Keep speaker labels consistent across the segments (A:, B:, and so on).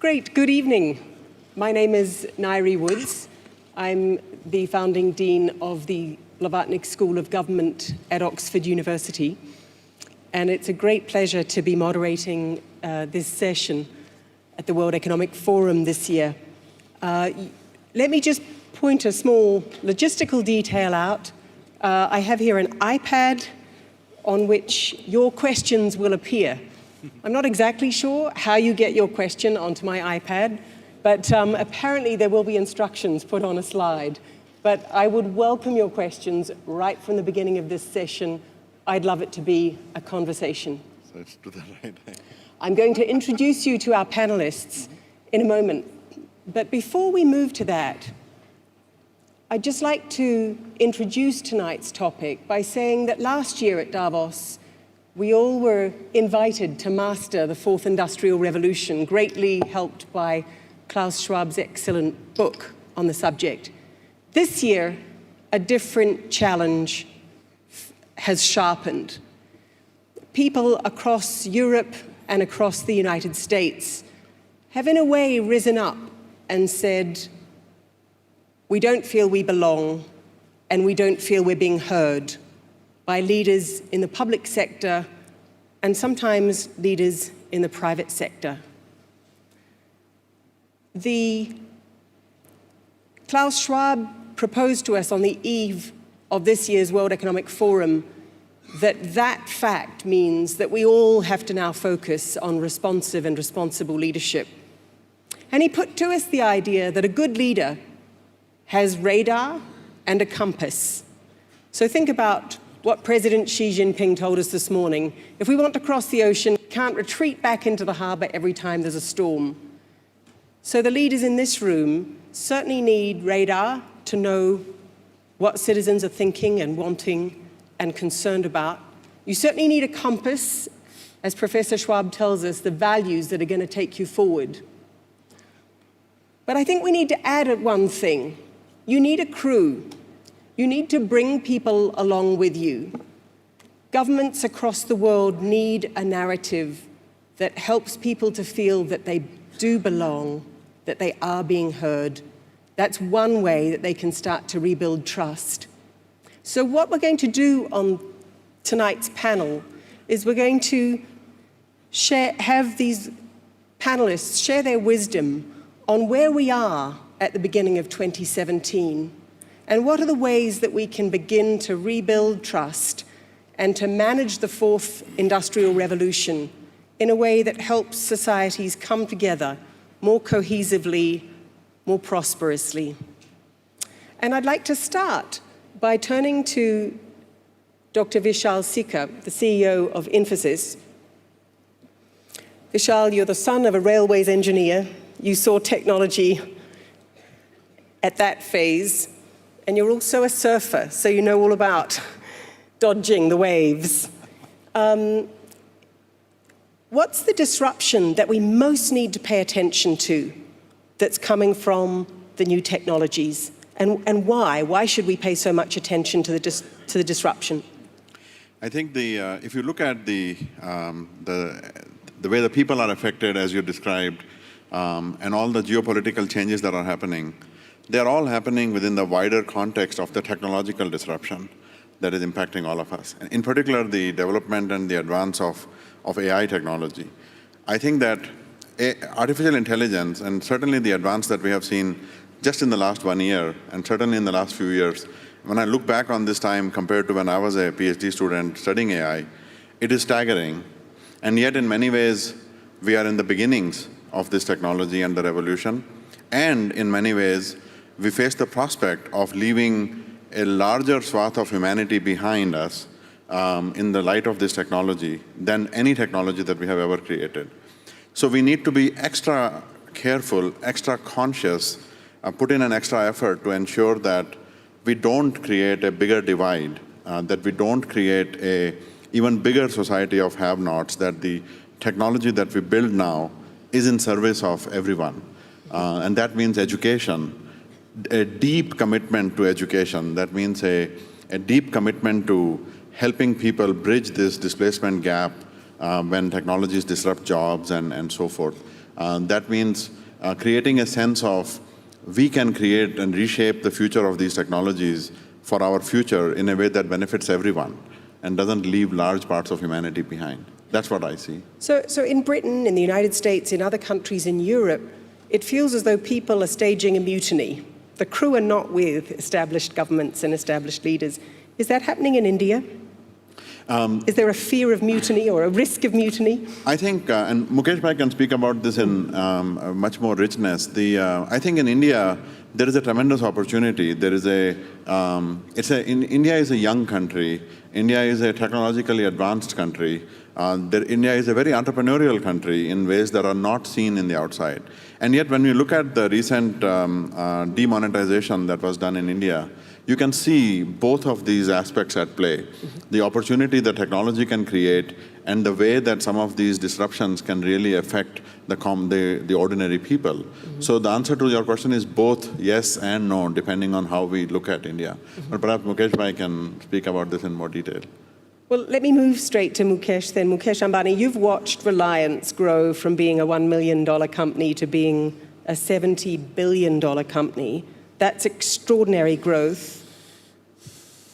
A: Great, good evening. My name is Nairi Woods. I'm the founding dean of the Blavatnik School of Government at Oxford University. And it's a great pleasure to be moderating this session at the World Economic Forum this year. Let me just point a small logistical detail out. I have here an iPad on which your questions will appear. I'm not exactly sure how you get your question onto my iPad, but apparently there will be instructions put on a slide. But I would welcome your questions right from the beginning of this session. I'd love it to be a conversation.
B: So let's do that right.
A: I'm going to introduce you to our panelists in a moment. But before we move to that, I'd just like to introduce tonight's topic by saying that last year at Davos, we all were invited to master the Fourth Industrial Revolution, greatly helped by Klaus Schwab's excellent book on the subject. This year, a different challenge has sharpened. People across Europe and across the United States have in a way risen up and said, we don't feel we belong and we don't feel we're being heard by leaders in the public sector and sometimes leaders in the private sector. Klaus Schwab proposed to us on the eve of this year's World Economic Forum that fact means that we all have to now focus on responsive and responsible leadership. And he put to us the idea that a good leader has radar and a compass. So think about what President Xi Jinping told us this morning. If we want to cross the ocean, we can't retreat back into the harbor every time there's a storm. So the leaders in this room certainly need radar to know what citizens are thinking and wanting and concerned about. You certainly need a compass, as Professor Schwab tells us, the values that are going to take you forward. But I think we need to add one thing. You need a crew. You need to bring people along with you. Governments across the world need a narrative that helps people to feel that they do belong, that they are being heard. That's one way that they can start to rebuild trust. So what we're going to do on tonight's panel is we're going to have these panelists share their wisdom on where we are at the beginning of 2017. And what are the ways that we can begin to rebuild trust and to manage the fourth industrial revolution in a way that helps societies come together more cohesively, more prosperously? And I'd like to start by turning to Dr. Vishal Sikka, the CEO of Infosys. Vishal, you're the son of a railways engineer. You saw technology at that phase. And you're also a surfer, so you know all about dodging the waves. What's the disruption that we most need to pay attention to that's coming from the new technologies? And why? Why should we pay so much attention to the disruption?
B: I think if you look at the way the people are affected, as you described, and all the geopolitical changes that are happening, they're all happening within the wider context of the technological disruption that is impacting all of us. And in particular, the development and the advance of AI technology. I think that artificial intelligence, and certainly the advance that we have seen just in the last 1 year, and certainly in the last few years, when I look back on this time compared to when I was a PhD student studying AI, it is staggering. And yet, in many ways, we are in the beginnings of this technology and the revolution. And in many ways, we face the prospect of leaving a larger swath of humanity behind us in the light of this technology than any technology that we have ever created. So we need to be extra careful, extra conscious, put in an extra effort to ensure that we don't create a bigger divide, that we don't create an even bigger society of have-nots, that the technology that we build now is in service of everyone. And that means education, a deep commitment to education. That means a deep commitment to helping people bridge this displacement gap when technologies disrupt jobs and so forth. That means creating a sense of we can create and reshape the future of these technologies for our future in a way that benefits everyone and doesn't leave large parts of humanity behind. That's what I see.
A: So in Britain, in the United States, in other countries in Europe, it feels as though people are staging a mutiny. The crew are not with established governments and established leaders. Is that happening in India? Is there a fear of mutiny or a risk of mutiny?
B: I think, and Mukesh Bhai can speak about this in much more richness. I think in India, there is a tremendous opportunity. There is India is a young country. India is a technologically advanced country. India is a very entrepreneurial country in ways that are not seen in the outside. And yet, when we look at the recent demonetization that was done in India, you can see both of these aspects at play. Mm-hmm. The opportunity that technology can create and the way that some of these disruptions can really affect the ordinary people. Mm-hmm. So the answer to your question is both yes and no, depending on how we look at India. Mm-hmm. But perhaps Mukesh Bhai can speak about this in more detail.
A: Well, let me move straight to Mukesh then. Mukesh Ambani, you've watched Reliance grow from being a $1 million company to being a $70 billion company. That's extraordinary growth.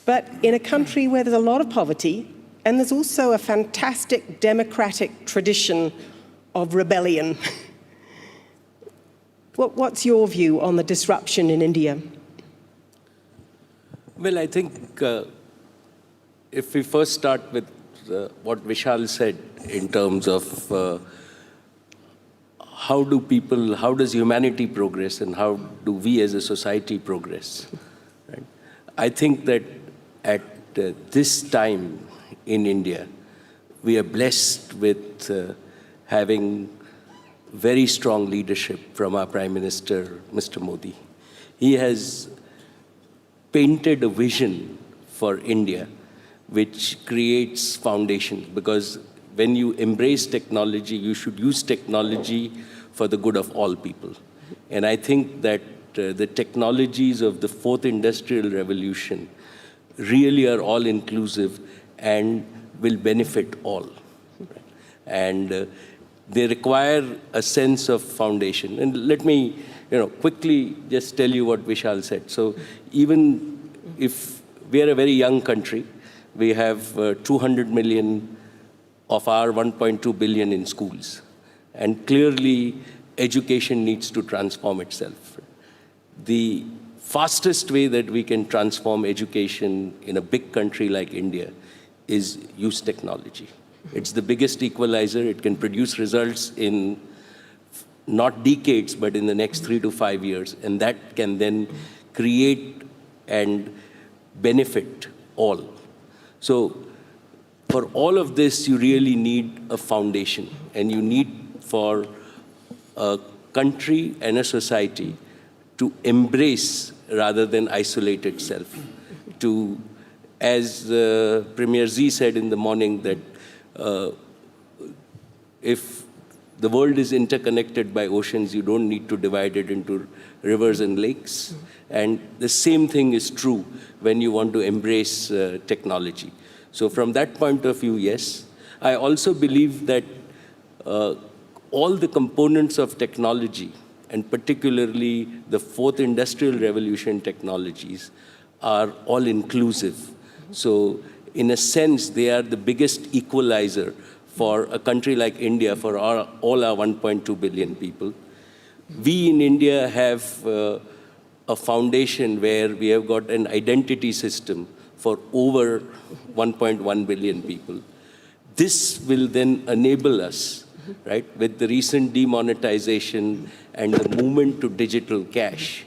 A: But in a country where there's a lot of poverty, and there's also a fantastic democratic tradition of rebellion. What's your view on the disruption in India?
C: Well, I think if we first start with what Vishal said in terms of how does humanity progress and how do we as a society progress? Right? I think that at this time in India, we are blessed with having very strong leadership from our Prime Minister, Mr. Modi. He has painted a vision for India which creates foundations, because when you embrace technology, you should use technology for the good of all people. And I think that the technologies of the fourth industrial revolution really are all-inclusive and will benefit all. And they require a sense of foundation. And let me quickly just tell you what Vishal said. So even if we are a very young country, we have 200 million of our 1.2 billion in schools. And clearly, education needs to transform itself. The fastest way that we can transform education in a big country like India is use technology. It's the biggest equalizer. It can produce results in not decades, but in the next 3 to 5 years. And that can then create and benefit all. So for all of this, you really need a foundation. And you need for a country and a society to embrace rather than isolate itself. To, as Premier Z said in the morning, that if the world is interconnected by oceans, you don't need to divide it into rivers and lakes. And the same thing is true when you want to embrace technology. So from that point of view, yes. I also believe that all the components of technology, and particularly the fourth industrial revolution technologies, are all-inclusive. So in a sense, they are the biggest equalizer for a country like India, for all our 1.2 billion people. We in India have a foundation where we have got an identity system for over 1.1 billion people. This will then enable us, right, with the recent demonetization and the movement to digital cash.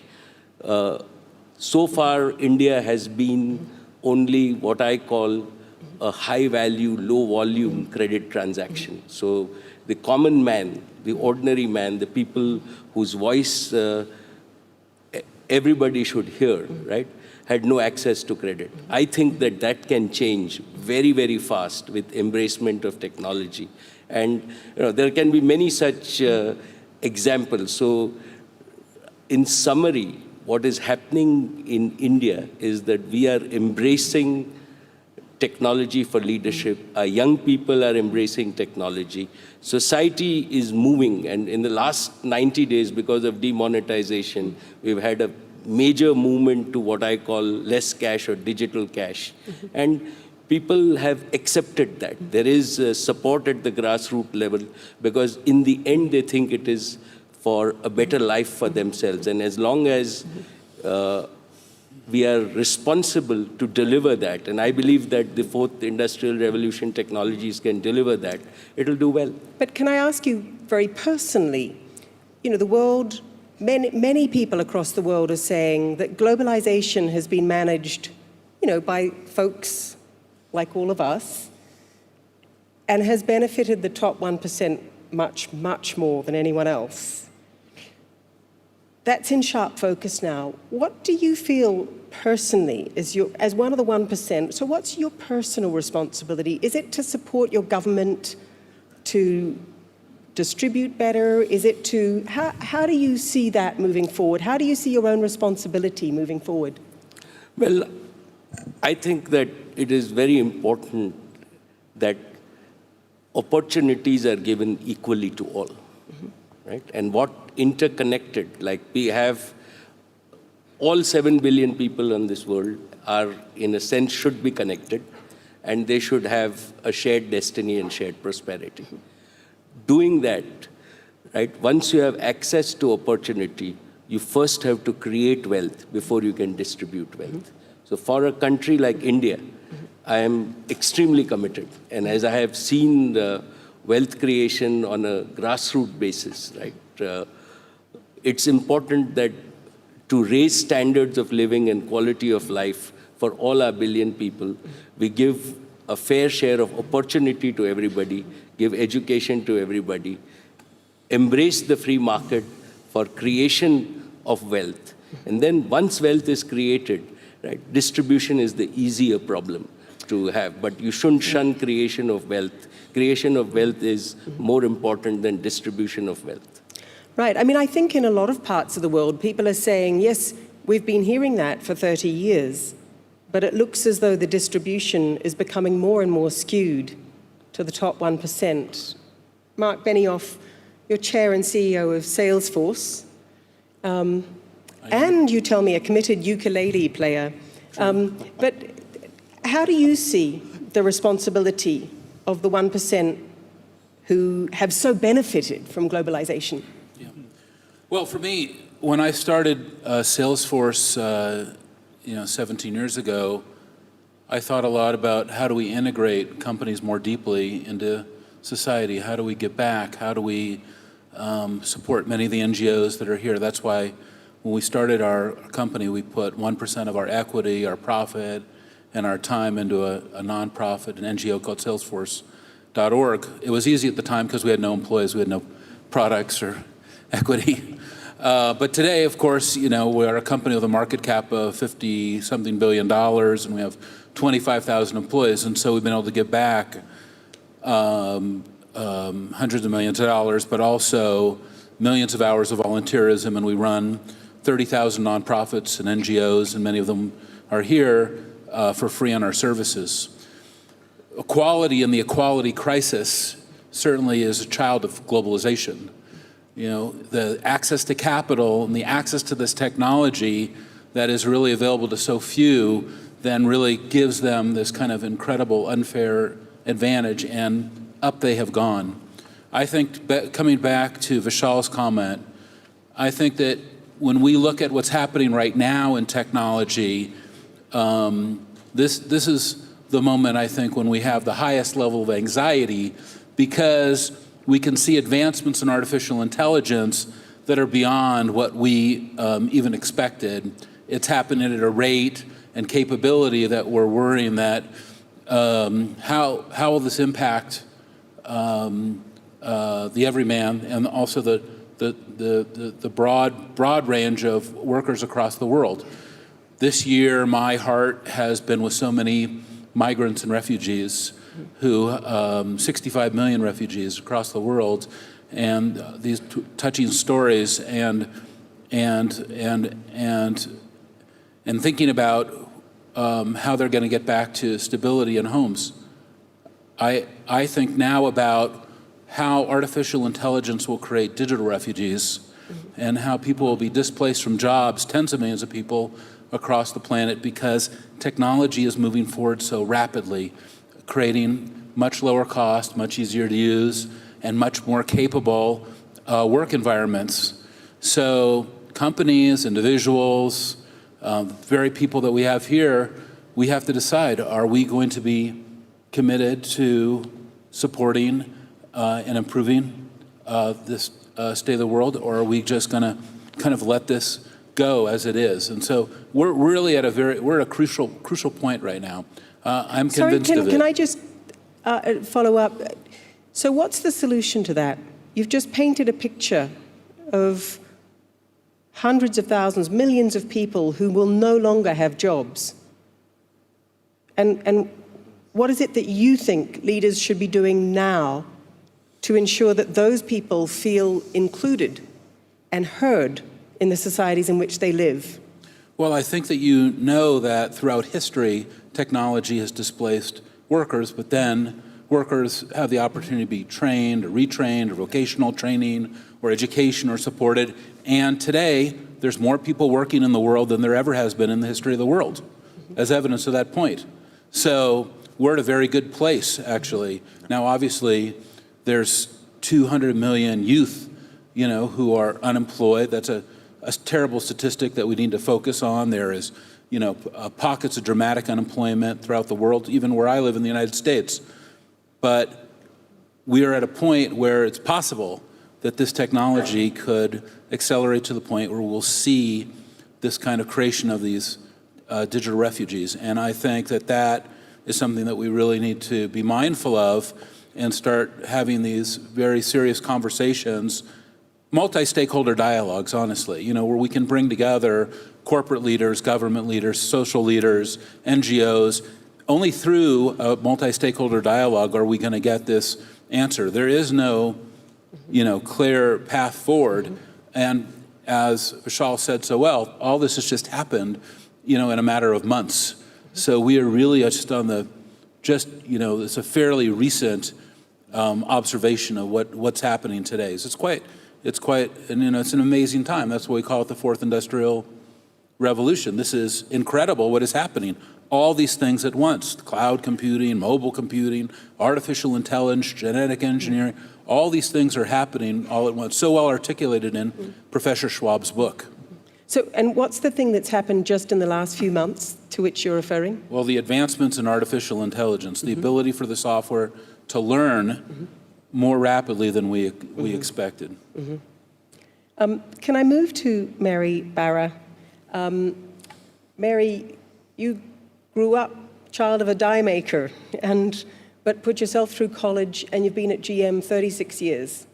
C: So far, India has been only what I call a high-value, low-volume credit transaction. So the common man, the ordinary man, the people whose voice everybody should hear, right, had no access to credit. I think that that can change very, very fast with embracement of technology. And there can be many such examples. So in summary, what is happening in India is that we are embracing technology for leadership. Our young people are embracing technology. Society is moving, and in the last 90 days, because of demonetization, we've had a major movement to what I call less cash or digital cash. And people have accepted that. There is support at the grassroots level, because in the end, they think it is for a better life for themselves. And as long as we are responsible to deliver that, and I believe that the fourth industrial revolution technologies can deliver that, it'll do well.
A: But can I ask you very personally, the world, many people across the world are saying that globalization has been managed, by folks like all of us, and has benefited the top 1% much, much more than anyone else. That's in sharp focus now. What do you feel personally as one of the 1%? So what's your personal responsibility? Is it to support your government to distribute better? Is it to, how do you see that moving forward? How do you see your own responsibility moving forward?
C: Well, I think that it is very important that opportunities are given equally to all, right? And what interconnected, like we have all 7 billion people in this world are, in a sense, should be connected, and they should have a shared destiny and shared prosperity. Doing that, right, once you have access to opportunity, you first have to create wealth before you can distribute wealth. So for a country like India, I am extremely committed. And as I have seen the wealth creation on a grassroots basis, right, it's important that to raise standards of living and quality of life for all our billion people, we give a fair share of opportunity to everybody, give education to everybody, embrace the free market for creation of wealth. And then once wealth is created, right, distribution is the easier problem to have. But you shouldn't shun creation of wealth. Creation of wealth is more important than distribution of wealth.
A: Right. I mean, I think in a lot of parts of the world, people are saying, yes, we've been hearing that for 30 years, but it looks as though the distribution is becoming more and more skewed to the top 1%. Mark Benioff, you're chair and CEO of Salesforce, and you tell me a committed ukulele player. But how do you see the responsibility of the 1% who have so benefited from globalization?
D: Well, for me, when I started Salesforce, 17 years ago, I thought a lot about how do we integrate companies more deeply into society? How do we give back? How do we support many of the NGOs that are here? That's why when we started our company, we put 1% of our equity, our profit, and our time into a nonprofit, an NGO called Salesforce.org. It was easy at the time because we had no employees, we had no products or equity. But today, of course, we're a company with a market cap of 50-something billion dollars, and we have 25,000 employees, and so we've been able to give back hundreds of millions of dollars, but also millions of hours of volunteerism, and we run 30,000 nonprofits and NGOs, and many of them are here for free on our services. Equality and the equality crisis certainly is a child of globalization. The access to capital and the access to this technology that is really available to so few then really gives them this kind of incredible unfair advantage, and up they have gone. I think, coming back to Vishal's comment, I think that when we look at what's happening right now in technology, this is the moment, I think, when we have the highest level of anxiety, because we can see advancements in artificial intelligence that are beyond what we even expected. It's happening at a rate and capability that we're worrying that how will this impact the everyman, and also the broad range of workers across the world. This year, my heart has been with so many migrants and refugees who, 65 million refugees across the world, and these touching stories, and thinking about how they're going to get back to stability in homes. I think now about how artificial intelligence will create digital refugees and how people will be displaced from jobs, tens of millions of people across the planet, because technology is moving forward so rapidly, creating much lower cost, much easier to use, and much more capable work environments. So companies, individuals, the very people that we have here, we have to decide, are we going to be committed to supporting and improving this state of the world, or are we just going to kind of let this go as it is? And so we're really at a crucial point right now. I'm convinced of it.
A: Can I just follow up? So what's the solution to that? You've just painted a picture of hundreds of thousands, millions of people who will no longer have jobs. And what is it that you think leaders should be doing now to ensure that those people feel included and heard in the societies in which they live?
D: Well, I think that you know that throughout history, technology has displaced workers, but then workers have the opportunity to be trained or retrained or vocational training or education or supported. And today, there's more people working in the world than there ever has been in the history of the world, as evidence of that point. So we're at a very good place, actually. Now, obviously, there's 200 million youth, who are unemployed. That's a terrible statistic that we need to focus on. There is, pockets of dramatic unemployment throughout the world, even where I live in the United States. But we are at a point where it's possible that this technology could accelerate to the point where we'll see this kind of creation of these digital refugees. And I think that that is something that we really need to be mindful of and start having these very serious conversations, multi-stakeholder dialogues, honestly, where we can bring together corporate leaders, government leaders, social leaders, NGOs. Only through a multi-stakeholder dialogue are we going to get this answer. There is no, clear path forward. And as Vishal said so well, all this has just happened, in a matter of months. So we are really just on the, it's a fairly recent observation of what's happening today. So it's quite, and it's an amazing time. That's why we call it the fourth industrial revolution. This is incredible what is happening. All these things at once: cloud computing, mobile computing, artificial intelligence, genetic engineering. All these things are happening all at once. So well articulated in Professor Schwab's book.
A: So, and what's the thing that's happened just in the last few months to which you're referring?
D: Well, the advancements in artificial intelligence, the ability for the software to learn more rapidly than we expected.
A: Can I move to Mary Barra? Mary, you grew up child of a die maker, but put yourself through college, and you've been at GM 36 years.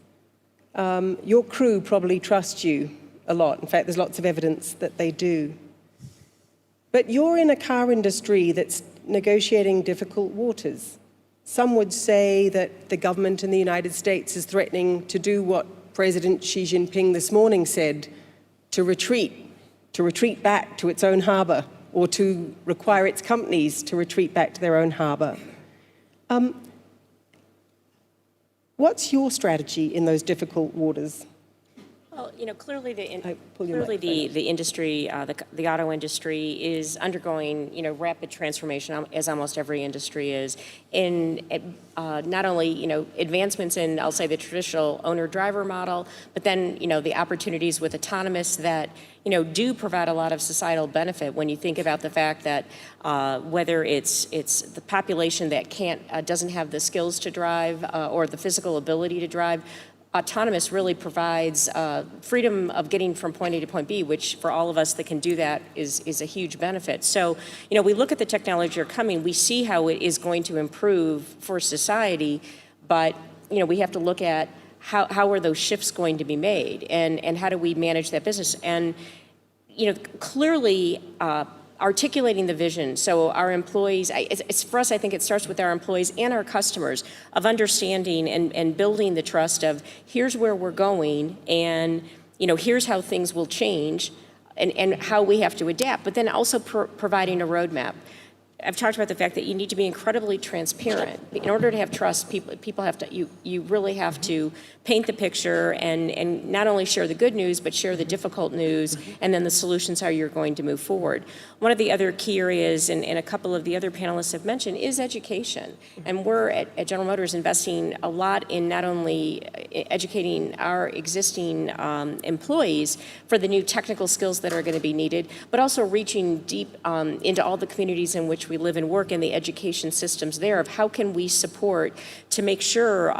A: Your crew probably trusts you a lot. In fact, there's lots of evidence that they do. But you're in a car industry that's negotiating difficult waters. Some would say that the government in the United States is threatening to do what President Xi Jinping this morning said, to retreat back to its own harbor, or to require its companies to retreat back to their own harbor. What's your strategy in those difficult waters?
E: Well, clearly the industry, the auto industry is undergoing, rapid transformation, as almost every industry is, in not only, advancements in, I'll say, the traditional owner-driver model, but then, the opportunities with autonomous that, do provide a lot of societal benefit when you think about the fact that whether it's the population that doesn't have the skills to drive or the physical ability to drive. Autonomous really provides freedom of getting from point A to point B, which for all of us that can do that is a huge benefit. So, we look at the technology coming, we see how it is going to improve for society, but, we have to look at how are those shifts going to be made, and how do we manage that business? And, clearly, articulating the vision. So our employees, it's for us, I think it starts with our employees and our customers of understanding and building the trust of here's where we're going, and here's how things will change. and how we have to adapt, but then also providing a roadmap. I've talked about the fact that you need to be incredibly transparent. In order to have trust, people have to, you really have to paint the picture and not only share the good news, but share the difficult news, and then the solutions, how you're going to move forward. One of the other key areas, and a couple of the other panelists have mentioned, is education. And we're at General Motors investing a lot in not only educating our existing employees for the new technical skills that are going to be needed, but also reaching deep into all the communities in which we live and work and the education systems there of how can we support to make sure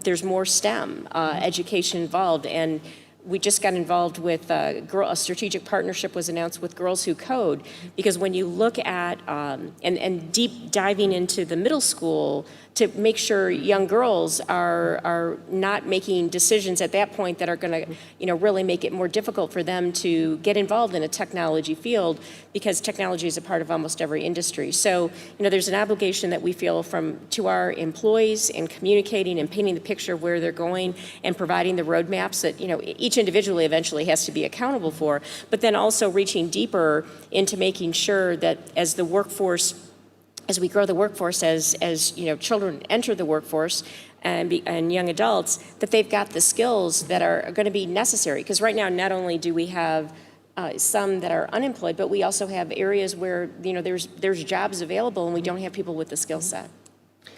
E: there's more STEM education involved. And we just got involved with a strategic partnership was announced with Girls Who Code, because when you look at and deep diving into the middle school to make sure young girls are not making decisions at that point that are going to really make it more difficult for them to get involved in a technology field, because technology is a part of almost every industry. So there's an obligation that we feel to our employees in communicating and painting the picture of where they're going and providing the roadmaps that each individually eventually has to be accountable for, but then also reaching deeper into making sure that as we grow the workforce, as children enter the workforce and young adults, that they've got the skills that are going to be necessary. Because right now, not only do we have some that are unemployed, but we also have areas where there's jobs available and we don't have people with the skill set.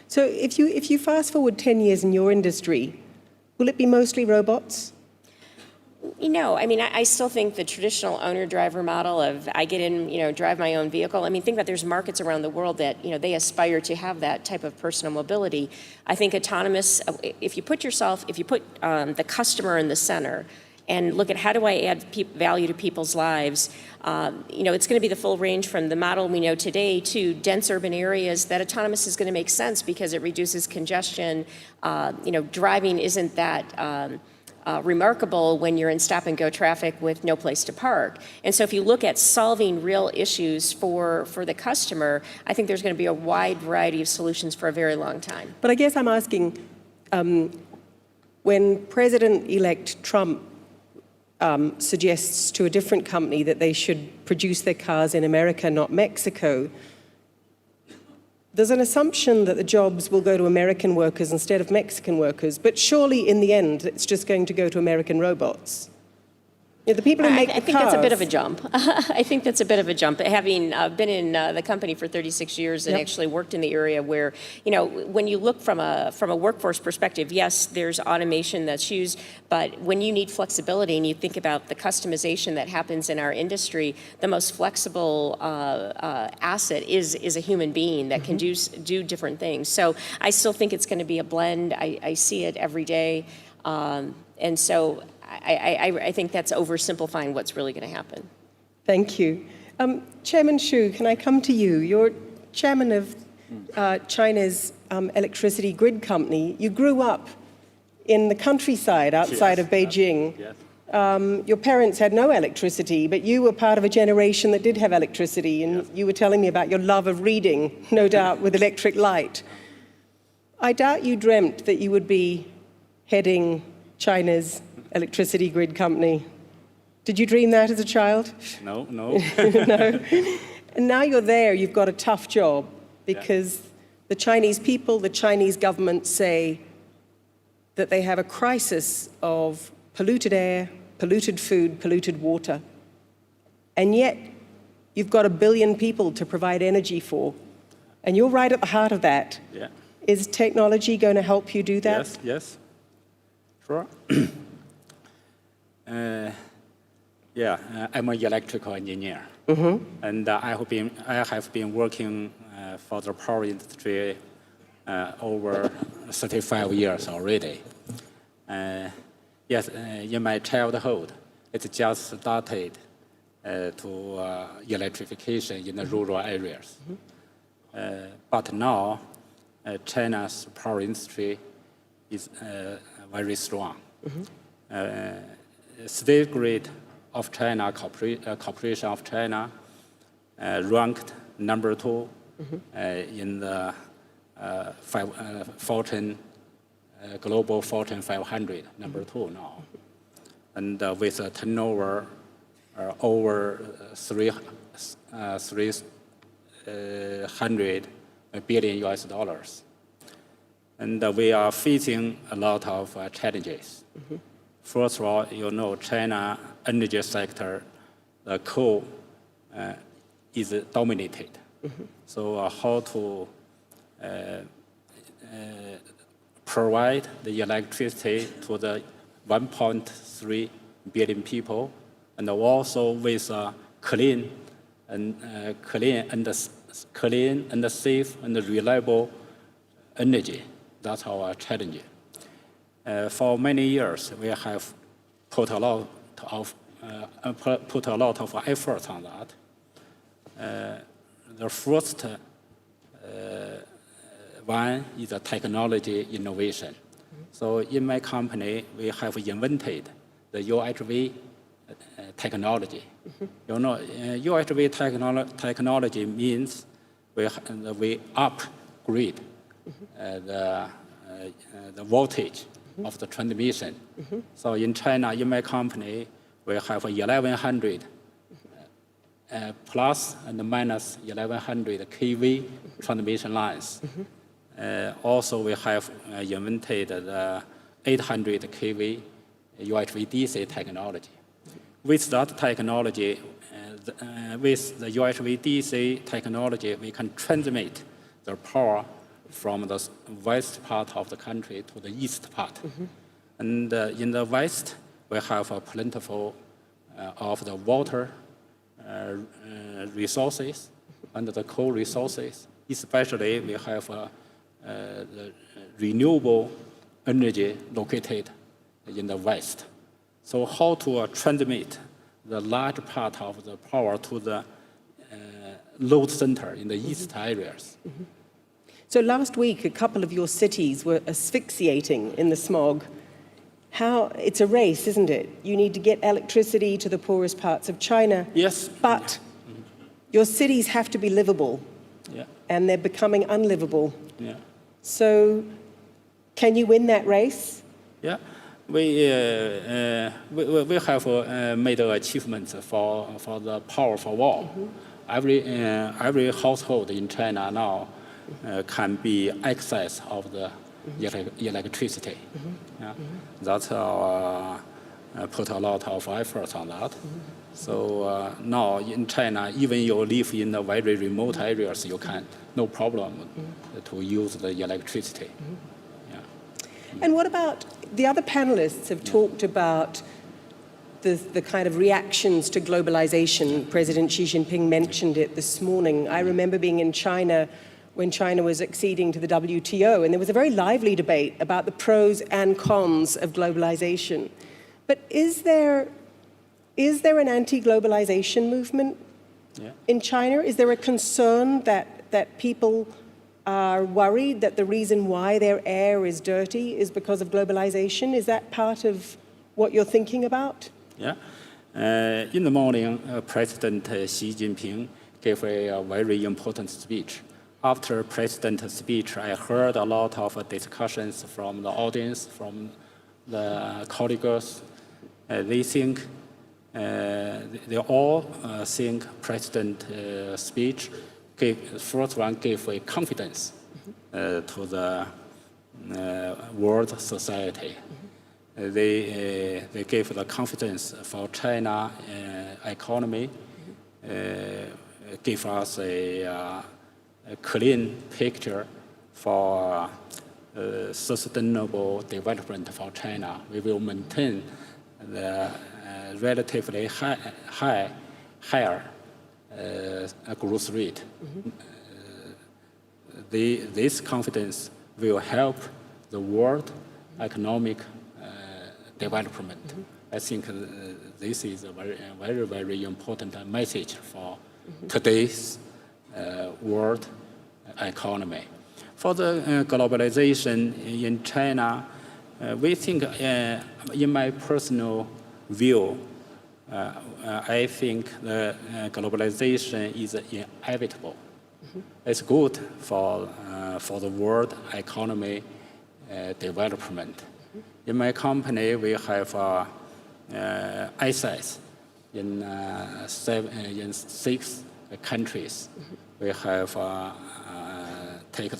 A: So if you fast forward 10 years in your industry, will it be mostly robots?
E: I still think the traditional owner-driver model of I get in, drive my own vehicle. Think about there's markets around the world that, they aspire to have that type of personal mobility. I think autonomous, if you put the customer in the center and look at how do I add value to people's lives, it's going to be the full range from the model we know today to dense urban areas that autonomous is going to make sense because it reduces congestion. Driving isn't that remarkable when you're in stop-and-go traffic with no place to park. And so if you look at solving real issues for the customer, I think there's going to be a wide variety of solutions for a very long time.
A: But I guess I'm asking, when President-elect Trump suggests to a different company that they should produce their cars in America, not Mexico, there's an assumption that the jobs will go to American workers instead of Mexican workers, but surely in the end, it's just going to go to American robots. The people who make the cars.
E: I think that's a bit of a jump. I think that's a bit of a jump. Having been in the company for 36 years and actually worked in the area where, when you look from a workforce perspective, yes, there's automation that's used, but when you need flexibility and you think about the customization that happens in our industry, the most flexible asset is a human being that can do different things. So I still think it's going to be a blend. I see it every day. And so I think that's oversimplifying what's really going to happen.
A: Thank you. Chairman Xu, can I come to you? You're chairman of China's electricity grid company. You grew up in the countryside outside of Beijing.
F: Yes.
A: Your parents had no electricity, but you were part of a generation that did have electricity, and you were telling me about your love of reading, no doubt, with electric light. I doubt you dreamt that you would be heading China's electricity grid company. Did you dream that as a child?
F: No.
A: No. And now you're there, you've got a tough job because the Chinese people, the Chinese government say that they have a crisis of polluted air, polluted food, polluted water. And yet you've got 1 billion people to provide energy for. And you're right at the heart of that.
F: Yeah.
A: Is technology going to help you do that?
F: Yes. Sure. I'm an electrical engineer, and I have been working for the power industry over 35 years already. In my childhood, it just started to electrification in the rural areas. But now, China's power industry is very strong. State Grid of China, Corporation of China, ranked number 2 in the Global Fortune 500, number 2 now. And with a turnover over 300 billion US dollars. And we are facing a lot of challenges. First of all, you know, China energy sector, the coal is dominated. So how to provide the electricity to the 1.3 billion people, and also with clean and safe and reliable energy. That's our challenge. For many years, we have put a lot of effort on that. The first one is a technology innovation. So in my company, we have invented the UHV technology. You know, UHV technology means we upgrade the voltage of the transmission. So in China, in my company, we have 1100 plus and minus 1100 kV transmission lines. Also, we have invented the 800 kV UHV-DC technology. With that technology, with the UHV-DC technology, we can transmit the power from the west part of the country to the east part. And in the west, we have a plentiful of the water resources and the coal resources. Especially, we have the renewable energy located in the west. So how to transmit the large part of the power to the load center in the east areas?
A: So last week, a couple of your cities were asphyxiating in the smog. It's a race, isn't it? You need to get electricity to the poorest parts of China.
F: Yes.
A: But your cities have to be livable.
F: Yeah.
A: And they're becoming unlivable.
F: Yeah.
A: So can you win that race?
F: Yeah. We have made achievements for the power for all. Every household in China now can be access of the electricity. Yeah. That's our put a lot of effort on that. So now in China, even you live in the very remote areas, you can no problem to use the electricity. Yeah.
A: And what about the other panelists have talked about the kind of reactions to globalization. President Xi Jinping mentioned it this morning. I remember being in China when China was acceding to the WTO, and there was a very lively debate about the pros and cons of globalization. But is there an anti-globalization movement in China? Is there a concern that people are worried that the reason why their air is dirty is because of globalization? Is that part of what you're thinking about?
F: Yeah. In the morning, President Xi Jinping gave a very important speech. After President's speech, I heard a lot of discussions from the audience, from the colleagues. They think, they all think President's speech first one gave a confidence to the world society. They gave the confidence for China economy, gave us a clean picture for sustainable development for China. We will maintain the relatively higher growth rate. This confidence will help the world economic development. I think this is a very, very important message for today's world economy. For the globalization in China, we think, in my personal view, I think the globalization is inevitable. It's good for the world economy development. In my company, we have assets in 6 countries. We have taken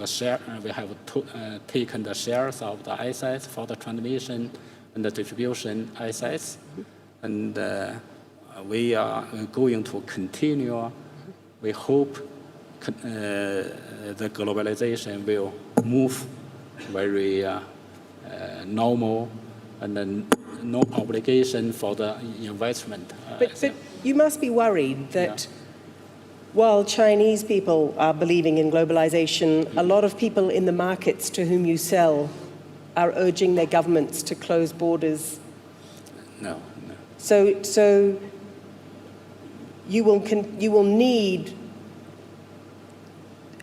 F: the shares of the assets for the transmission and the distribution assets, and we are going to continue. We hope the globalization will move very normal, and then no obligation for the investment.
A: But you must be worried that while Chinese people are believing in globalization, a lot of people in the markets to whom you sell are urging their governments to close borders.
F: No.
A: So you will need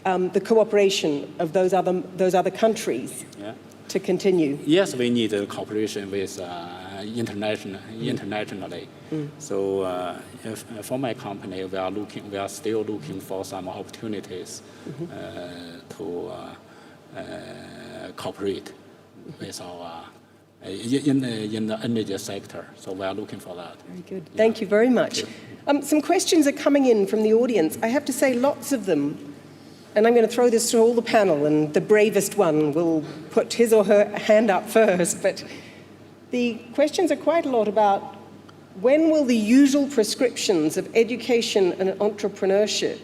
A: the cooperation of those other countries to continue.
F: Yes, we need cooperation with internationally. So for my company, we are still looking for some opportunities to cooperate with our in the energy sector. So we are looking for that.
A: Very good. Thank you very much. Some questions are coming in from the audience. I have to say, lots of them. And I'm going to throw this to all the panel, and the bravest one will put his or her hand up first. But the questions are quite a lot about when will the usual prescriptions of education and entrepreneurship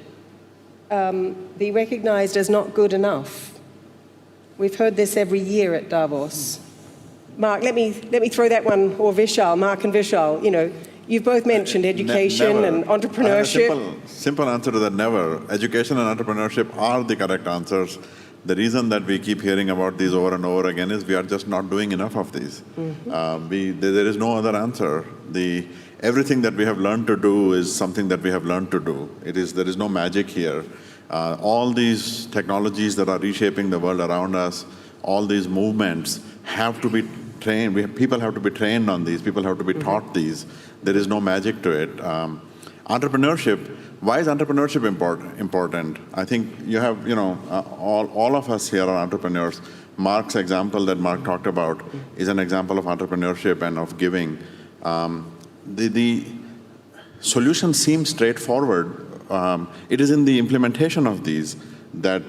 A: be recognized as not good enough? We've heard this every year at Davos. Mark, let me throw that one, or Vishal, Mark and Vishal. You know, you've both mentioned education and entrepreneurship.
B: I have a simple answer to that: never. Education and entrepreneurship are the correct answers. The reason that we keep hearing about these over and over again is we are just not doing enough of these. There is no other answer. Everything that we have learned to do is something that we have learned to do. There is no magic here. All these technologies that are reshaping the world around us, all these movements have to be trained. People have to be trained on these. People have to be taught these. There is no magic to it. Entrepreneurship. Why is entrepreneurship important? I think you have, all of us here are entrepreneurs. Mark's example that Mark talked about is an example of entrepreneurship and of giving. The solution seems straightforward. It is in the implementation of these that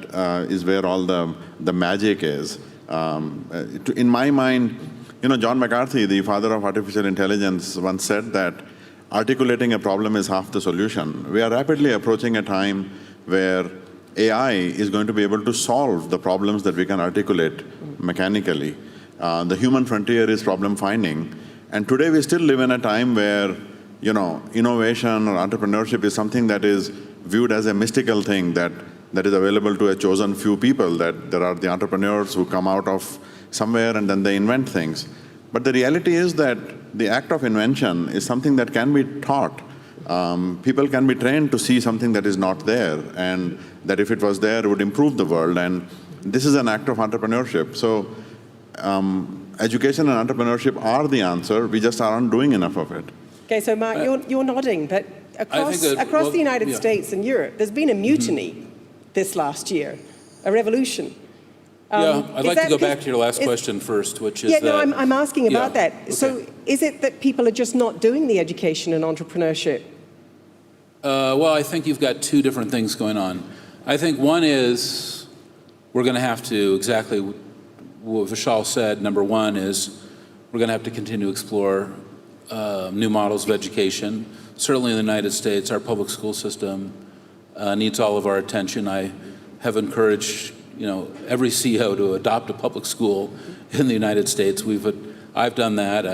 B: is where all the magic is. In my mind, John McCarthy, the father of artificial intelligence, once said that articulating a problem is half the solution. We are rapidly approaching a time where AI is going to be able to solve the problems that we can articulate mechanically. The human frontier is problem finding. And today we still live in a time where, innovation or entrepreneurship is something that is viewed as a mystical thing that is available to a chosen few people, that there are the entrepreneurs who come out of somewhere and then they invent things. But the reality is that the act of invention is something that can be taught. People can be trained to see something that is not there, and that if it was there, it would improve the world. And this is an act of entrepreneurship. So education and entrepreneurship are the answer. We just aren't doing enough of it.
A: Okay, so Mark, you're nodding, but across the United States and Europe, there's been a mutiny this last year, a revolution.
D: I'd like to go back to your last question first, which is
A: I'm asking about that.
D: Okay.
A: So is it that people are just not doing the education and entrepreneurship?
D: Well, I think you've got two different things going on. I think one is we're going to have to, exactly what Vishal said, number one is we're going to have to continue to explore new models of education. Certainly in the United States, our public school system needs all of our attention. I have encouraged every CEO to adopt a public school in the United States. I've done that.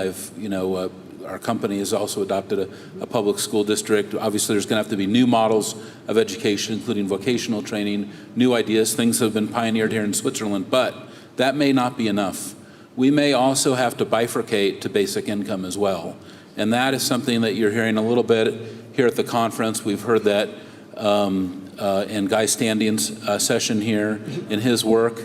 D: Our company has also adopted a public school district. Obviously, there's going to have to be new models of education, including vocational training, new ideas, things that have been pioneered here in Switzerland, but that may not be enough. We may also have to bifurcate to basic income as well. And that is something that you're hearing a little bit here at the conference. We've heard that in Guy Standing's session here, in his work.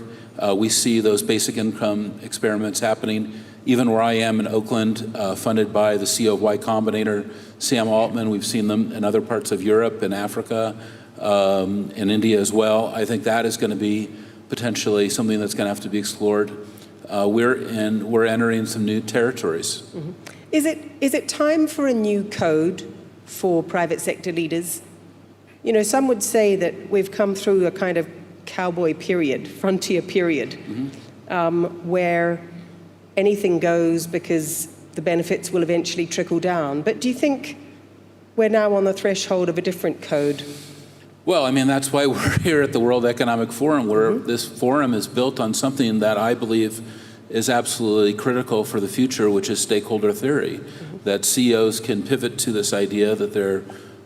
D: We see those basic income experiments happening even where I am in Oakland, funded by the CEO of Y Combinator, Sam Altman. We've seen them in other parts of Europe and Africa, in India as well. I think that is going to be potentially something that's going to have to be explored. We're entering some new territories.
A: Is it time for a new code for private sector leaders. You know, some would say that we've come through a kind of cowboy period, frontier period, where anything goes because the benefits will eventually trickle down. But do you think we're now on the threshold of a different code?
D: Well, I mean, that's why we're here at the World Economic Forum, where this forum is built on something that I believe is absolutely critical for the future, which is stakeholder theory, that CEOs can pivot to this idea that they're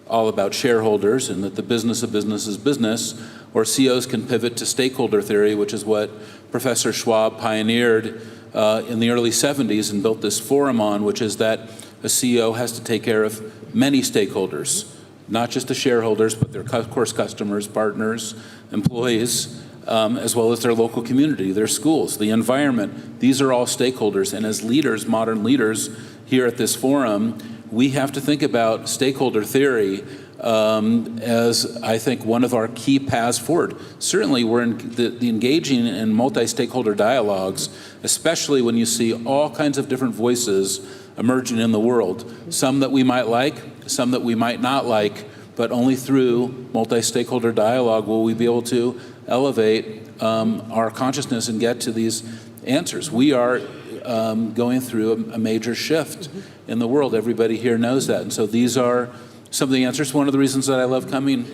D: all about shareholders and that the business of business is business, or CEOs can pivot to stakeholder theory, which is what Professor Schwab pioneered in the early 70s and built this forum on, which is that a CEO has to take care of many stakeholders, not just the shareholders, but their, of course, customers, partners, employees, as well as their local community, their schools, the environment. These are all stakeholders. And as leaders, modern leaders here at this forum, we have to think about stakeholder theory as, I think, one of our key paths forward. Certainly, we're engaging in multi-stakeholder dialogues, especially when you see all kinds of different voices emerging in the world, some that we might like, some that we might not like, but only through multi-stakeholder dialogue will we be able to elevate our consciousness and get to these answers. We are going through a major shift in the world. Everybody here knows that. And so these are some of the answers. One of the reasons that I love coming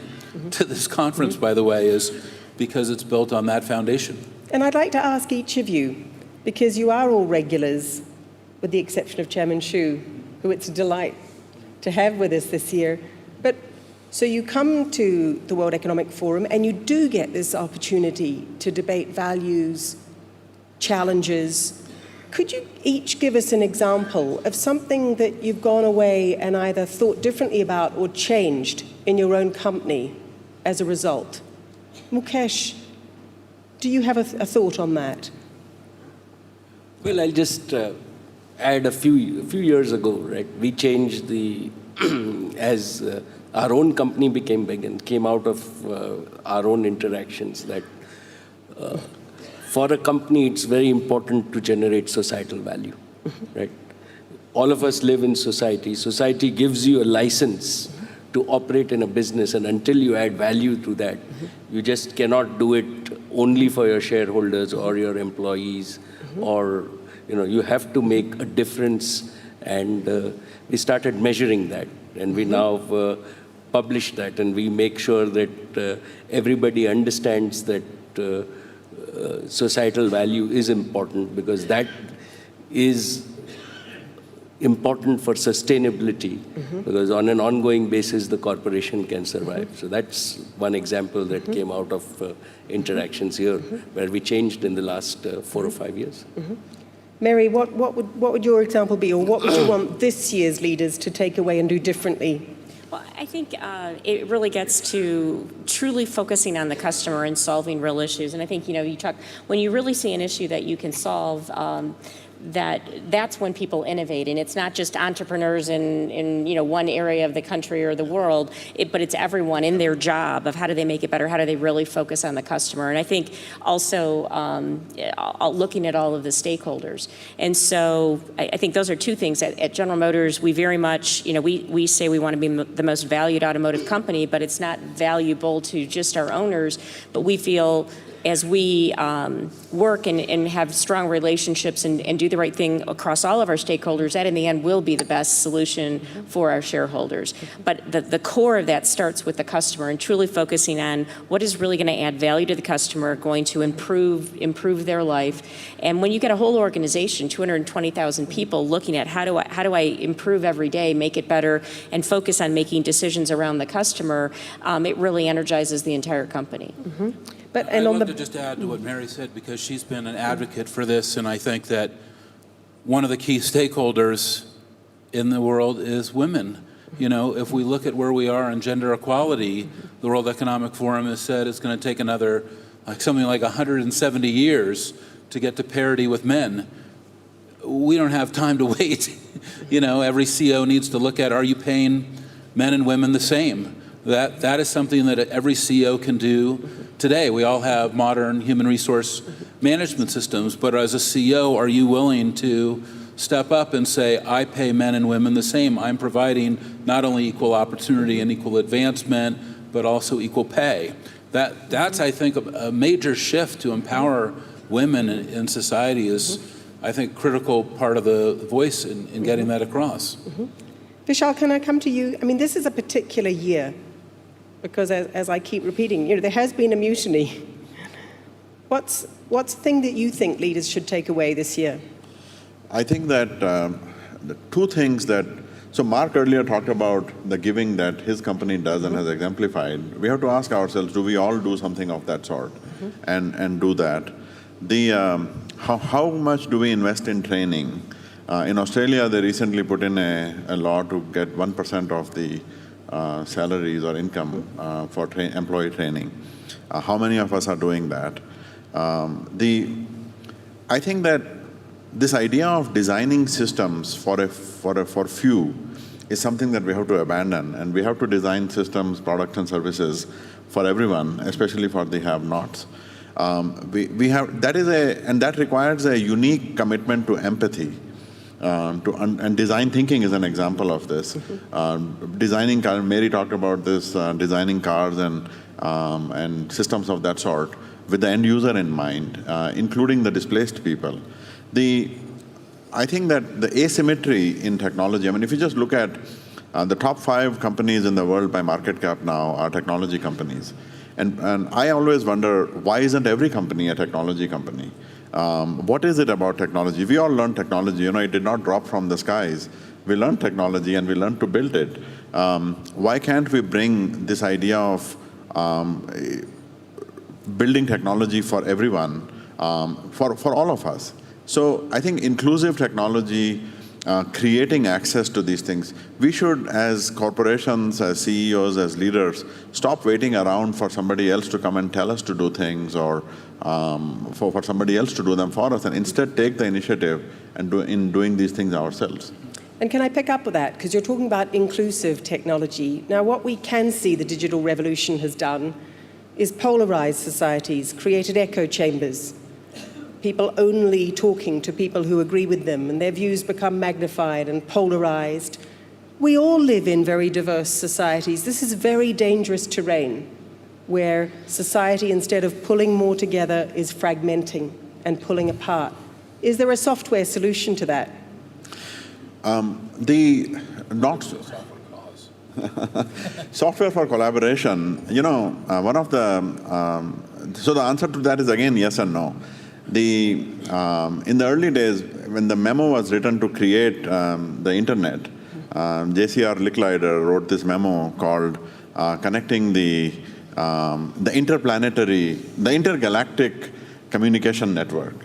D: to this conference, by the way, is because it's built on that foundation.
A: And I'd like to ask each of you, because you are all regulars, with the exception of Chairman Xu, who it's a delight to have with us this year. But so you come to the World Economic Forum and you do get this opportunity to debate values, challenges. Could you each give us an example of something that you've gone away and either thought differently about or changed in your own company as a result? Mukesh, do you have a thought on that?
C: Well, I'll just add a few years ago, right? We changed the as our own company became big and came out of our own interactions that for a company it's very important to generate societal value, right? All of us live in society. Society gives you a license to operate in a business, and until you add value to that, you just cannot do it only for your shareholders or your employees, or you have to make a difference. And we started measuring that, and we now publish that, and we make sure that everybody understands that societal value is important, because that is important for sustainability, because on an ongoing basis the corporation can survive. So that's one example that came out of interactions here, where we changed in the last 4 or 5 years.
A: Mary, what would your example be, or what would you want this year's leaders to take away and do differently?
E: Well, I think it really gets to truly focusing on the customer and solving real issues. And I think, you talk, when you really see an issue that you can solve, that's when people innovate. And it's not just entrepreneurs in one area of the country or the world, but it's everyone in their job of how do they make it better, how do they really focus on the customer. And I think also looking at all of the stakeholders. And so I think those are two things. At General Motors, we very much, we say we want to be the most valued automotive company, but it's not valuable to just our owners, but we feel as we work and have strong relationships and do the right thing across all of our stakeholders, that in the end will be the best solution for our shareholders. But the core of that starts with the customer and truly focusing on what is really going to add value to the customer, going to improve their life. And when you get a whole organization, 220,000 people looking at how do I improve every day, make it better, and focus on making decisions around the customer, it really energizes the entire company.
A: But
D: I'd love to just add to what Mary said, because she's been an advocate for this, and I think that one of the key stakeholders in the world is women. If we look at where we are in gender equality, the World Economic Forum has said it's going to take another, something like 170 years to get to parity with men. We don't have time to wait. Every CEO needs to look at, are you paying men and women the same? That is something that every CEO can do today. We all have modern human resource management systems, but as a CEO, are you willing to step up and say, I pay men and women the same. I'm providing not only equal opportunity and equal advancement, but also equal pay. That's, I think, a major shift to empower women in society is, I think, critical part of the voice in getting that across.
A: Vishal, can I come to you? I mean, this is a particular year because, as I keep repeating, there has been a mutiny. What's the thing that you think leaders should take away this year?
B: I think that the two things that, so Mark earlier talked about the giving that his company does and has exemplified. We have to ask ourselves, do we all do something of that sort and do that? How much do we invest in training? In Australia, they recently put in a law to get 1% of the salaries or income for employee training. How many of us are doing that? I think that this idea of designing systems for few is something that we have to abandon, and we have to design systems, products, and services for everyone, especially for the have-nots. That requires a unique commitment to empathy. And design thinking is an example of this. Designing cars, Mary talked about this, designing cars and systems of that sort with the end user in mind, including the displaced people. I think that the asymmetry in technology, I mean, if you just look at the top 5 companies in the world by market cap now are technology companies. And I always wonder, why isn't every company a technology company? What is it about technology? We all learned technology. It did not drop from the skies. We learned technology and we learned to build it. Why can't we bring this idea of building technology for everyone, for all of us? So I think inclusive technology, creating access to these things, we should, as corporations, as CEOs, as leaders, stop waiting around for somebody else to come and tell us to do things or for somebody else to do them for us, and instead take the initiative and in doing these things ourselves.
A: And can I pick up with that? Because you're talking about inclusive technology. Now, what we can see the digital revolution has done is polarized societies, created echo chambers, people only talking to people who agree with them, and their views become magnified and polarized. We all live in very diverse societies. This is very dangerous terrain where society, instead of pulling more together, is fragmenting and pulling apart. Is there a software solution to that?
B: Software for collaboration, one of the, so the answer to that is again yes and no. In the early days, when the memo was written to create the internet, J.C.R. Licklider wrote this memo called Connecting the Intergalactic Communication Network.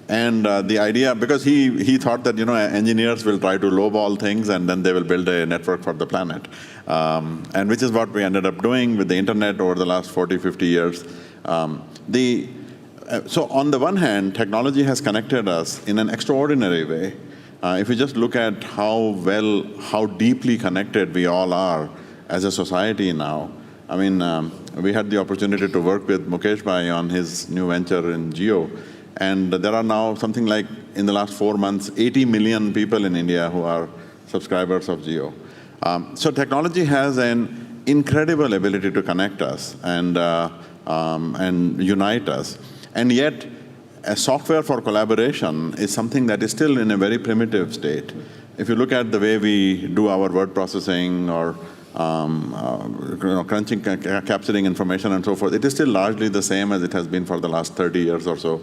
B: And the idea, because he thought that engineers will try to lowball things and then they will build a network for the planet, and which is what we ended up doing with the internet over the last 40, 50 years. So on the one hand, technology has connected us in an extraordinary way. If you just look at how deeply connected we all are as a society now. I mean, we had the opportunity to work with Mukesh Bhai on his new venture in Jio. And there are now something like, in the last 4 months, 80 million people in India who are subscribers of Jio. So technology has an incredible ability to connect us and unite us. And yet, a software for collaboration is something that is still in a very primitive state. If you look at the way we do our word processing or crunching, capturing information and so forth, it is still largely the same as it has been for the last 30 years or so.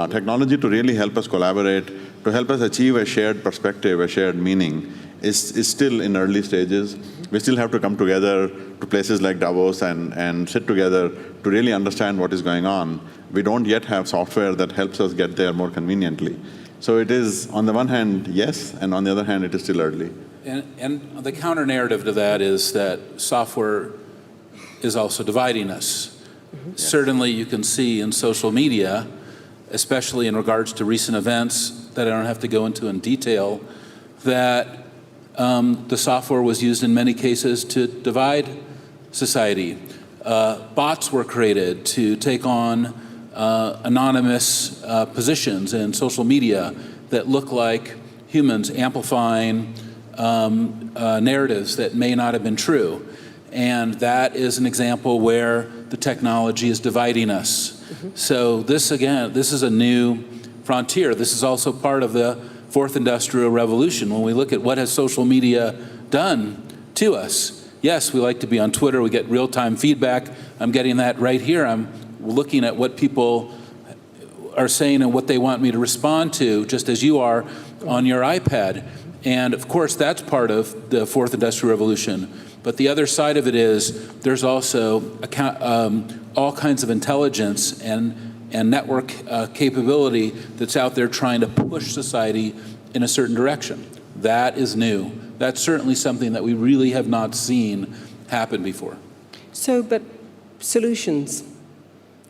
B: Technology to really help us collaborate, to help us achieve a shared perspective, a shared meaning, is still in early stages. We still have to come together to places like Davos and sit together to really understand what is going on. We don't yet have software that helps us get there more conveniently. So it is, on the one hand, yes, and on the other hand, it is still early.
D: And the counter narrative to that is that software is also dividing us. Yes. Certainly you can see in social media, especially in regards to recent events that I don't have to go into in detail, that the software was used in many cases to divide society. Bots were created to take on anonymous positions in social media that look like humans amplifying narratives that may not have been true. And that is an example where the technology is dividing us. So this, again, this is a new frontier. This is also part of the fourth industrial revolution. When we look at what has social media done to us, yes, we like to be on Twitter, we get real-time feedback. I'm getting that right here. I'm looking at what people are saying and what they want me to respond to, just as you are on your iPad. And of course, that's part of the fourth industrial revolution. But the other side of it is there's also all kinds of intelligence and network capability that's out there trying to push society in a certain direction. That is new. That's certainly something that we really have not seen happen before.
A: So, but solutions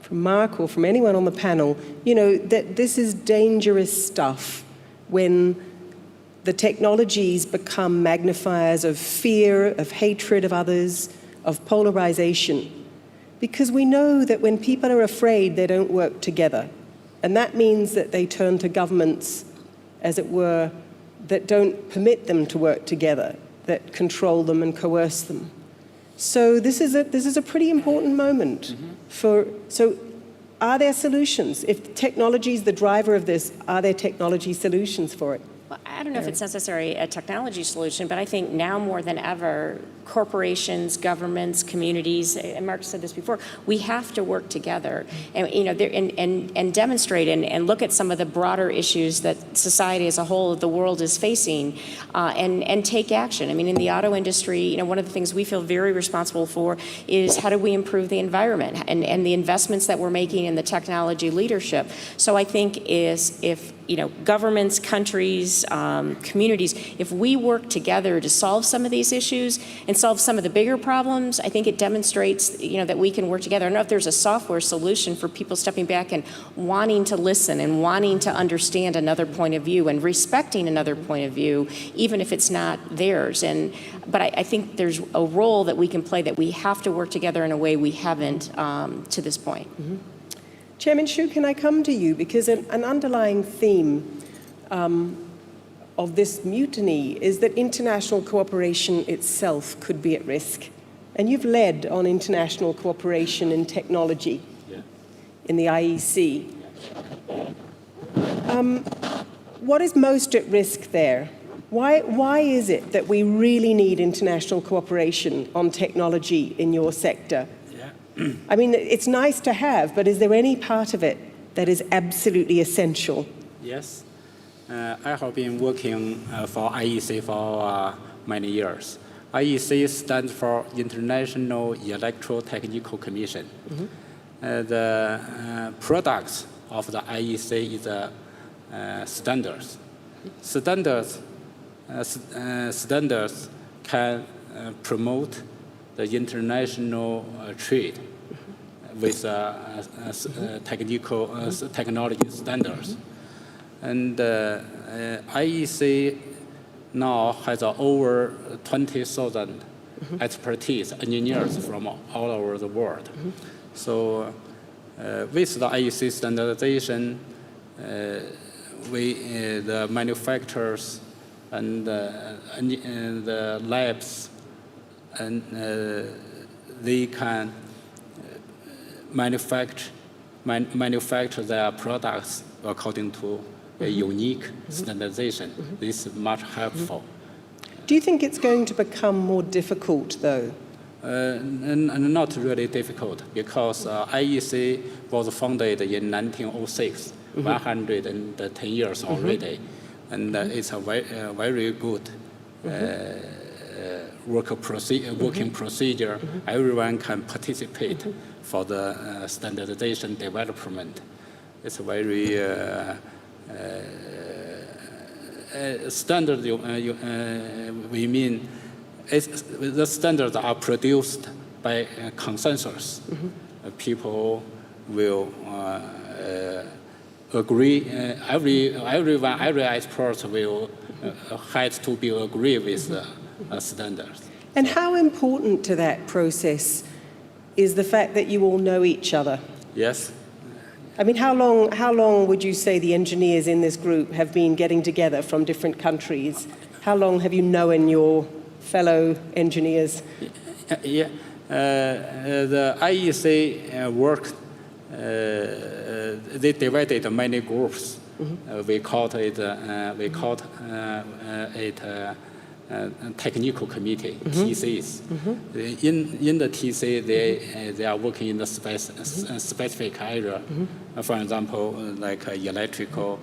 A: from Mark or from anyone on the panel, you know, that this is dangerous stuff when the technologies become magnifiers of fear, of hatred of others, of polarization. Because we know that when people are afraid, they don't work together. And that means that they turn to governments, as it were, that don't permit them to work together, that control them and coerce them. So this is a pretty important moment so are there solutions? If technology is the driver of this, are there technology solutions for it?
E: Well, I don't know if it's necessarily a technology solution, but I think now more than ever, corporations, governments, communities, and Mark said this before, we have to work together and, you know, and demonstrate and look at some of the broader issues that society as a whole, the world is facing, and take action. I mean, in the auto industry, you know, one of the things we feel very responsible for is how do we improve the environment and the investments that we're making in the technology leadership. So I think if you know, governments, countries, communities, if we work together to solve some of these issues and solve some of the bigger problems, I think it demonstrates, you know, that we can work together. I don't know if there's a software solution for people stepping back and wanting to listen and wanting to understand another point of view and respecting another point of view, even if it's not theirs. But I think there's a role that we can play, that we have to work together in a way we haven't to this point.
A: Chairman Hsu, can I come to you? Because an underlying theme of this mutiny is that international cooperation itself could be at risk. And you've led on international cooperation in technology in the IEC. What is most at risk there? Why is it that we really need international cooperation on technology in your sector? I mean, it's nice to have, but is there any part of it that is absolutely essential?
F: Yes. I have been working for IEC for many years. IEC stands for International Electrotechnical Commission. The products of the IEC is standards. Standards can promote the international trade with technology standards. And IEC now has over 20,000 expertise engineers from all over the world. So with the IEC standardization, the manufacturers and the labs, and they can manufacture their products according to a unique standardization. This is much helpful.
A: Do you think it's going to become more difficult, though?
F: Not really difficult, because IEC was founded in 1906, 110 years already, and it's a very good working procedure. Everyone can participate for the standardization development. It's a very standard. We mean the standards are produced by consensus. People will agree. Every expert will have to be agree with the standards.
A: And how important to that process is the fact that you all know each other?
F: Yes.
A: I mean, how long would you say the engineers in this group have been getting together from different countries? How long have you known your fellow engineers?
F: Yeah, the IEC work, they divided many groups. We called it technical committee, TCs. In the TC, they are working in the specific area. For example, like electrical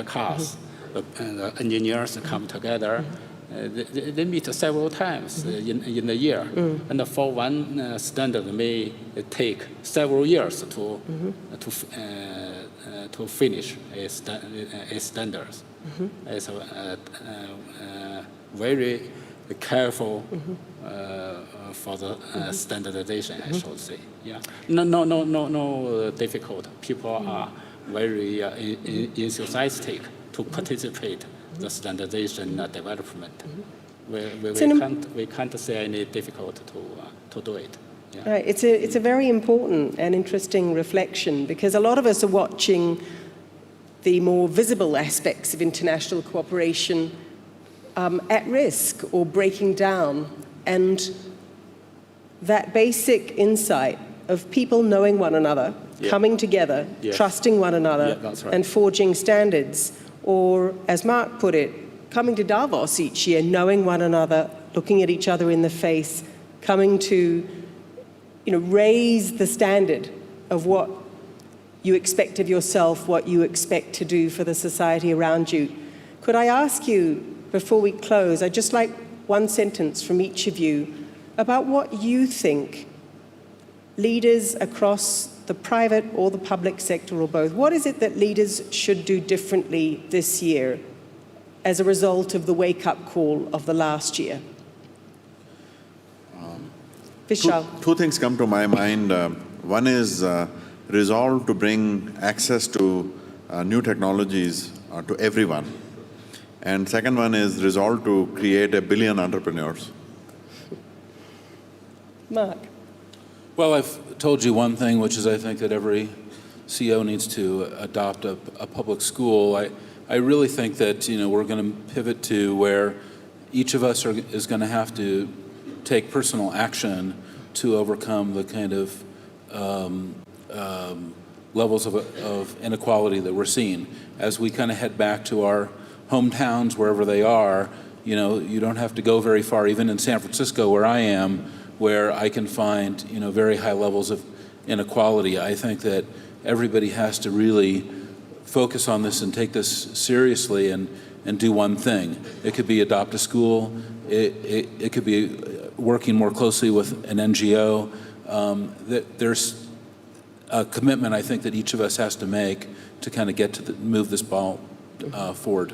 F: cars. The engineers come together. They meet several times in a year, and for one standard may take several years to finish a standard. It's very careful for the standardization, I should say. Yeah, no difficult. People are very enthusiastic to participate the standardization development. We can't say any difficult to do it. Yeah.
A: Right. It's a very important and interesting reflection, because a lot of us are watching the more visible aspects of international cooperation at risk or breaking down, and that basic insight of people knowing one another, coming together, trusting one another,
F: that's right,
A: and forging standards, or as Mark put it, coming to Davos each year, knowing one another, looking at each other in the face, coming to raise the standard of what you expect of yourself, what you expect to do for the society around you. Could I ask you, before we close, I'd just like one sentence from each of you about what you think leaders across the private or the public sector or both, what is it that leaders should do differently this year as a result of the wake-up call of the last year? Vishal.
B: Two things come to my mind. One is resolve to bring access to new technologies to everyone. And second one is resolve to create 1 billion entrepreneurs.
A: Mark.
D: Well, I've told you one thing, which is I think that every CEO needs to adopt a public school. I really think that we're going to pivot to where each of us is going to have to take personal action to overcome the kind of levels of inequality that we're seeing. As we kind of head back to our hometowns, wherever they are, you don't have to go very far, even in San Francisco, where I am, where I can find very high levels of inequality. I think that everybody has to really focus on this and take this seriously and do one thing. It could be adopt a school. It could be working more closely with an NGO. There's a commitment I think that each of us has to make to kind of move this ball forward.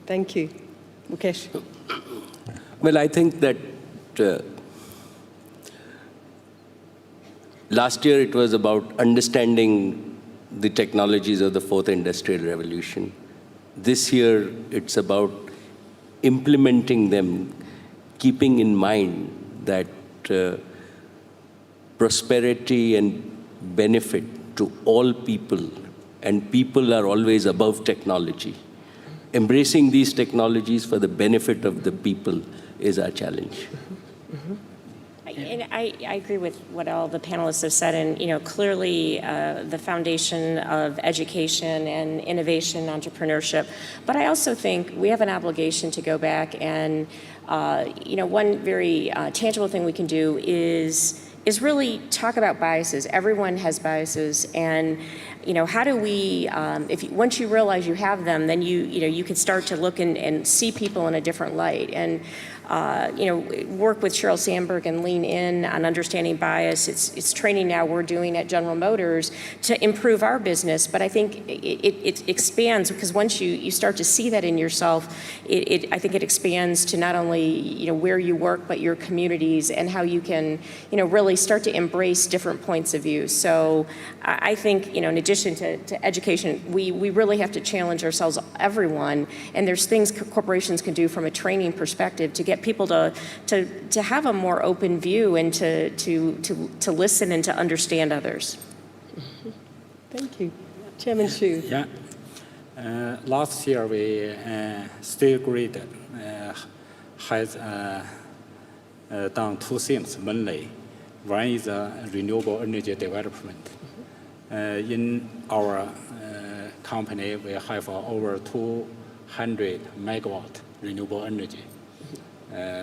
A: Thank you. Mukesh.
C: Well, I think that last year it was about understanding the technologies of the fourth industrial revolution. This year it's about implementing them, keeping in mind that prosperity and benefit to all people, and people are always above technology. Embracing these technologies for the benefit of the people is our challenge.
E: And I agree with what all the panelists have said, and clearly the foundation of education and innovation, entrepreneurship. But I also think we have an obligation to go back and, one very tangible thing we can do is really talk about biases. Everyone has biases, and how do we? Once you realize you have them, then you can start to look and see people in a different light, and work with Sheryl Sandberg and lean in on understanding bias. It's training now we're doing at General Motors to improve our business, but I think it expands, because once you start to see that in yourself, I think it expands to not only where you work, but your communities, and how you can really start to embrace different points of view. So I think in addition to education, we really have to challenge ourselves, everyone, and there's things corporations can do from a training perspective to get people to have a more open view and to listen and to understand others.
A: Thank you. Chairman Xu.
F: Yeah. Last year, we State Grid has done two things mainly. One is renewable energy development. In our company, we have over 200 megawatt renewable energy.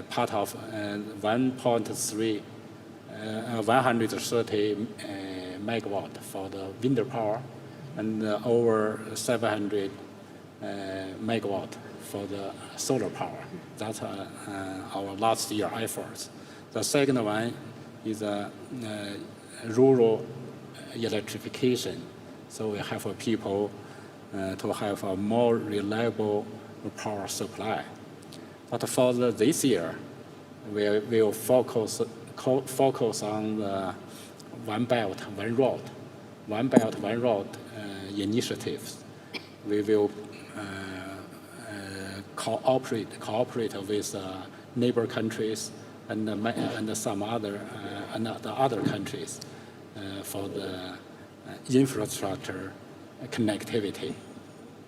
F: Part of 130 megawatt for the wind power, and over 700 megawatt for the solar power. That's our last year efforts. The second one is rural electrification. So we have people to have a more reliable power supply. But for this year, we will focus on the One Belt, One Road, initiatives. We will cooperate with neighbor countries and some other countries for the infrastructure connectivity.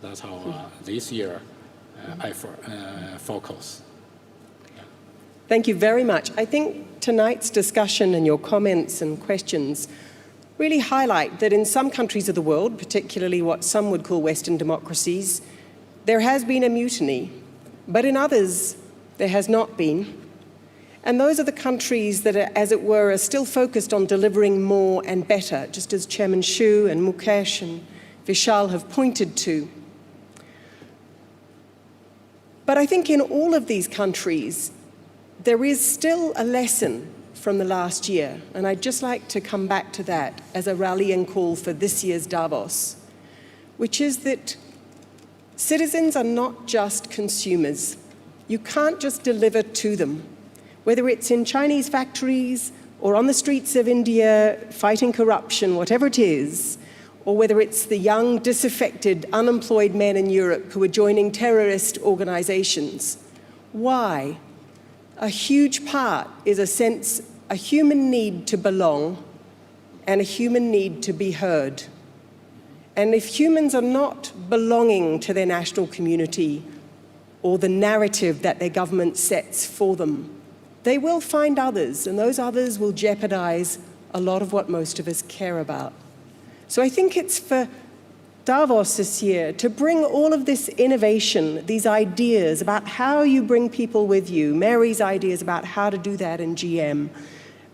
F: That's our this year focus.
A: Thank you very much. I think tonight's discussion and your comments and questions really highlight that in some countries of the world, particularly what some would call Western democracies, there has been a mutiny, but in others there has not been. And those are the countries that, as it were, are still focused on delivering more and better, just as Chairman Xu and Mukesh and Vishal have pointed to. But I think in all of these countries, there is still a lesson from the last year, and I'd just like to come back to that as a rallying call for this year's Davos, which is that citizens are not just consumers. You can't just deliver to them. Whether it's in Chinese factories or on the streets of India fighting corruption, whatever it is, or whether it's the young, disaffected, unemployed men in Europe who are joining terrorist organizations. Why? A huge part is a human need to belong and a human need to be heard. And if humans are not belonging to their national community or the narrative that their government sets for them, they will find others, and those others will jeopardize a lot of what most of us care about. So I think it's for Davos this year to bring all of this innovation, these ideas about how you bring people with you, Mary's ideas about how to do that in GM,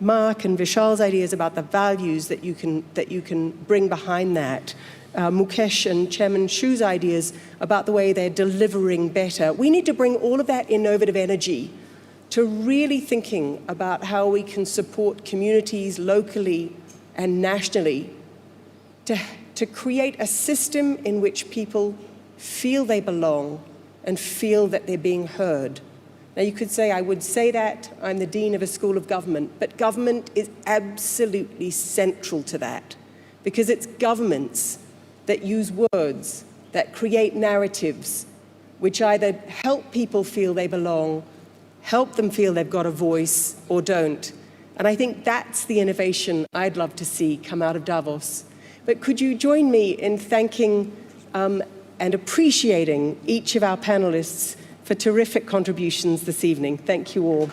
A: Mark and Vishal's ideas about the values that you can bring behind that, Mukesh and Chairman Xu's ideas about the way they're delivering better. We need to bring all of that innovative energy to really thinking about how we can support communities locally and nationally to create a system in which people feel they belong and feel that they're being heard. Now you could say, I would say that, I'm the Dean of a School of Government, but government is absolutely central to that, because it's governments that use words, that create narratives, which either help people feel they belong, help them feel they've got a voice, or don't. And I think that's the innovation I'd love to see come out of Davos. But could you join me in thanking and appreciating each of our panelists for terrific contributions this evening? Thank you all.